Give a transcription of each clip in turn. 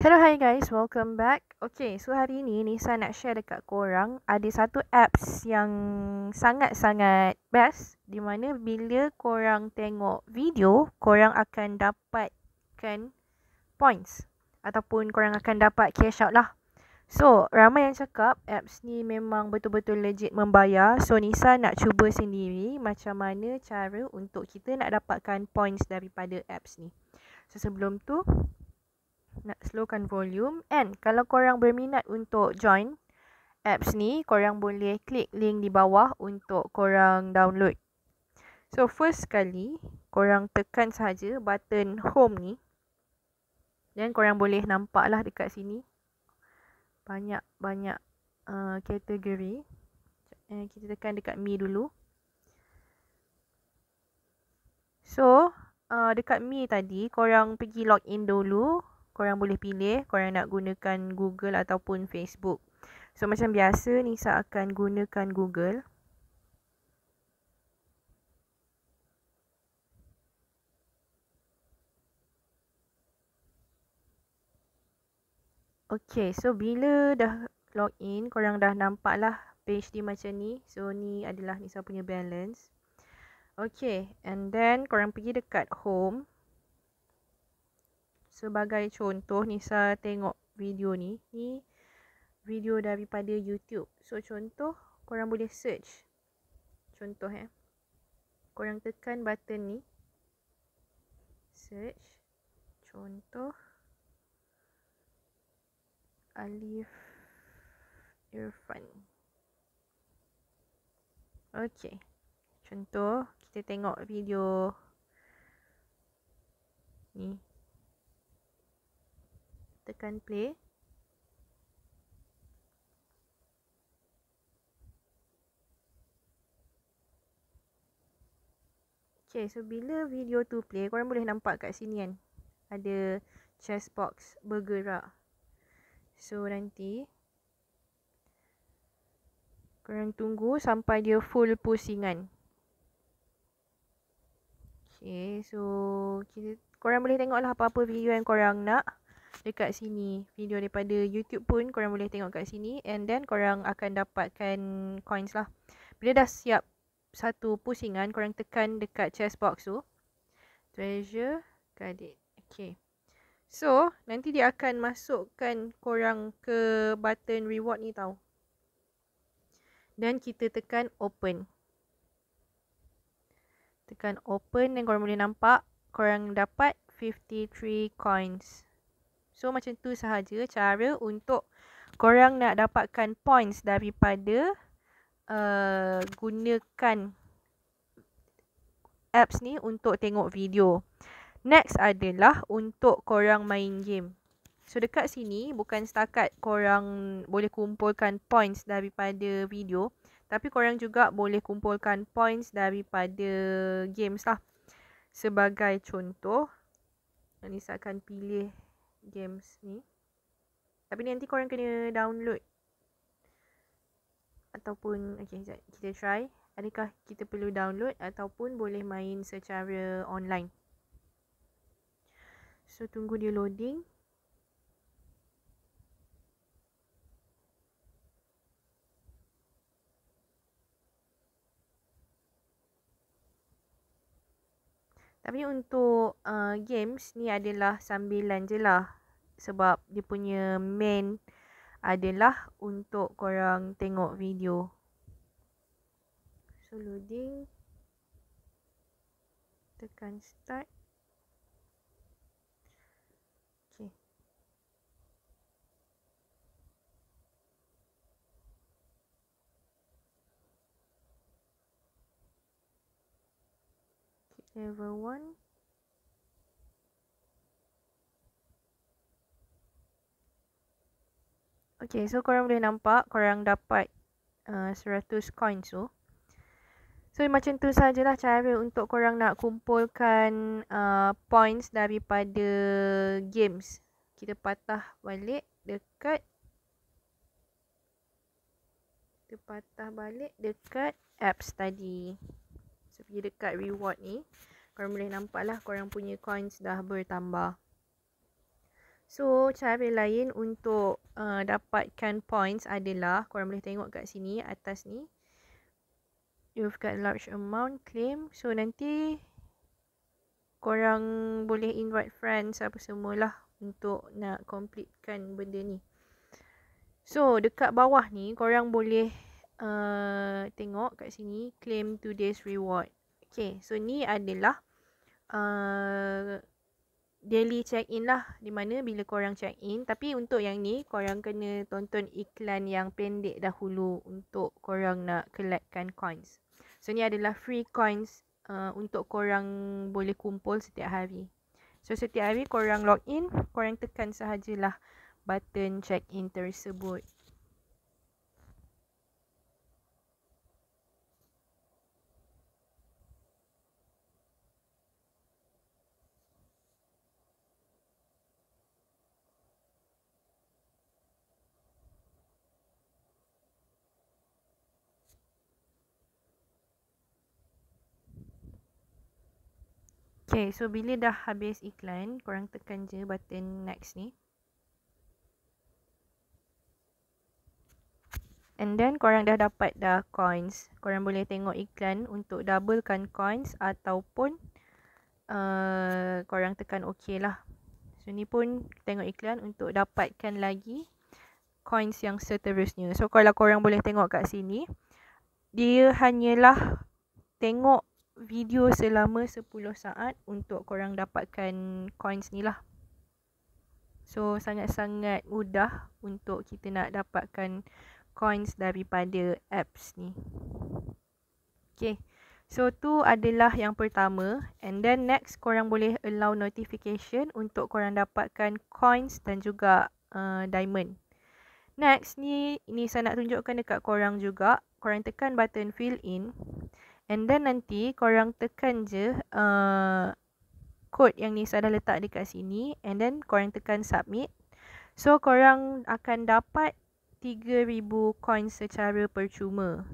Hello, hi guys, welcome back. Okay, so hari ni Nisa nak share dekat korang ada satu apps yang sangat-sangat best di mana bila korang tengok video, korang akan dapatkan points ataupun korang akan dapat cash out lah. So, ramai yang cakap apps ni memang betul-betul legit membayar. So, Nisa nak cuba sendiri macam mana cara untuk kita nak dapatkan points daripada apps ni. So, sebelum tu nak slowkan volume, and kalau korang berminat untuk join apps ni, korang boleh klik link di bawah untuk korang download. So first sekali korang tekan saja button home ni, dan korang boleh nampak lah dekat sini banyak kategori. Kita tekan dekat me dulu. So dekat me tadi korang pergi login dulu. Korang boleh pilih korang nak gunakan Google ataupun Facebook. So macam biasa Nisa akan gunakan Google. Okay, so bila dah login, korang dah nampak lah page dia macam ni. So ni adalah Nisa punya balance. Okay, and then korang pergi dekat home. Sebagai contoh, Nisa tengok video ni. Ni video daripada YouTube. So contoh, korang boleh search. Contoh korang tekan button ni. Search. Contoh. Alif Irfan. Okay. Contoh, kita tengok video ni. Tekan play. Okay, so bila video tu play, korang boleh nampak kat sini kan. Ada chest box bergerak. So nanti korang tunggu sampai dia full pusingan. Okay, so korang boleh tengok lah apa-apa video yang korang nak dekat sini. Video daripada YouTube pun korang boleh tengok kat sini, and then korang akan dapatkan coins lah. Bila dah siap satu pusingan, korang tekan dekat chest box tu. Treasure credit. Okay. So, nanti dia akan masukkan korang ke button reward ni tau. Dan kita tekan open. Tekan open dan korang boleh nampak korang dapat 53 coins. So macam tu sahaja cara untuk korang nak dapatkan points daripada gunakan apps ni untuk tengok video. Next adalah untuk korang main game. So dekat sini bukan setakat korang boleh kumpulkan points daripada video, tapi korang juga boleh kumpulkan points daripada games lah. Sebagai contoh, Nisa akan pilih games ni. Tapi nanti korang kena download. Ataupun, okay, kita try. Adakah kita perlu download ataupun boleh main secara online. So tunggu dia loading. Tapi untuk games ni adalah sambilan je lah. Sebab dia punya main adalah untuk korang tengok video. So loading. Tekan start. Okay. Level 1. Okay, so korang boleh nampak korang dapat 100 coins tu. So macam tu sajalah cara untuk korang nak kumpulkan points daripada games. Kita patah balik dekat. Kita patah balik dekat apps tadi. So pergi dekat reward ni. Korang boleh nampak lah korang punya coins dah bertambah. So, cara lain untuk dapatkan points adalah, korang boleh tengok kat sini, atas ni. You've got large amount, claim. So, nanti korang boleh invite friends apa semualah untuk nak completekan benda ni. So, dekat bawah ni, korang boleh tengok kat sini, claim today's reward. Okay, so ni adalah daily check-in lah, di mana bila korang check-in. Tapi untuk yang ni, korang kena tonton iklan yang pendek dahulu untuk korang nak collectkan coins. So, ni adalah free coins untuk korang boleh kumpul setiap hari. So, setiap hari korang log in, korang tekan sahajalah button check-in tersebut. Okay, so bila dah habis iklan, korang tekan je button next ni. And then korang dah dapat dah coins. Korang boleh tengok iklan untuk doublekan coins ataupun korang tekan OK lah. So ni pun tengok iklan untuk dapatkan lagi coins yang seterusnya. So kalau korang boleh tengok kat sini, dia hanyalah tengok video selama 10 saat untuk korang dapatkan coins ni lah. So sangat-sangat mudah untuk kita nak dapatkan coins daripada apps ni. Okay, so tu adalah yang pertama. And then next, korang boleh allow notification untuk korang dapatkan coins dan juga diamond. Next ni saya nak tunjukkan dekat korang juga. Korang tekan button fill in. And then nanti korang tekan je code yang Nisa dah letak dekat sini. And then korang tekan submit. So korang akan dapat 3,000 coins secara percuma.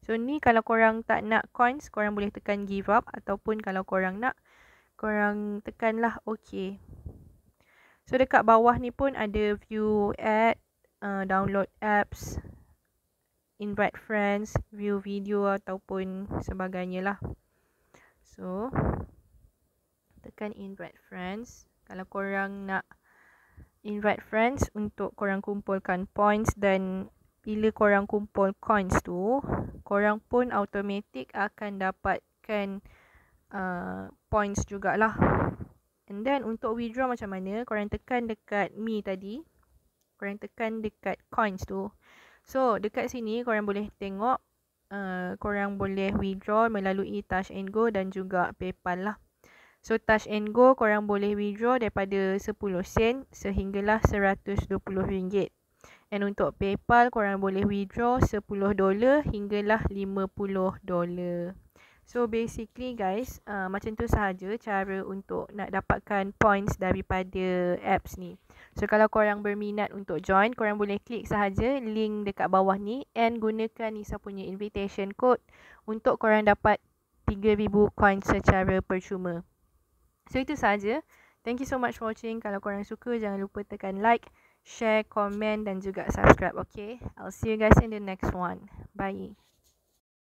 So ni kalau korang tak nak coins, korang boleh tekan give up. Ataupun kalau korang nak, korang tekanlah OK. So dekat bawah ni pun ada view ad, download apps, invite friends, view video ataupun sebagainya lah. So tekan invite friends. Kalau korang nak invite friends untuk korang kumpulkan points, dan bila korang kumpul coins tu, korang pun automatik akan dapatkan points jugalah. And then untuk withdraw macam mana, korang tekan dekat me tadi, korang tekan dekat coins tu. So dekat sini korang boleh tengok korang boleh withdraw melalui Touch and Go dan juga PayPal lah. So Touch and Go korang boleh withdraw daripada 10 sen sehinggalah RM120. And untuk PayPal korang boleh withdraw $10 hinggalah $50. So basically guys, macam tu sahaja cara untuk nak dapatkan points daripada apps ni. So kalau korang berminat untuk join, korang boleh klik sahaja link dekat bawah ni and gunakan Nisa punya invitation code untuk korang dapat 3,000 coins secara percuma. So itu sahaja. Thank you so much for watching. Kalau korang suka, jangan lupa tekan like, share, komen dan juga subscribe. Okay, I'll see you guys in the next one. Bye.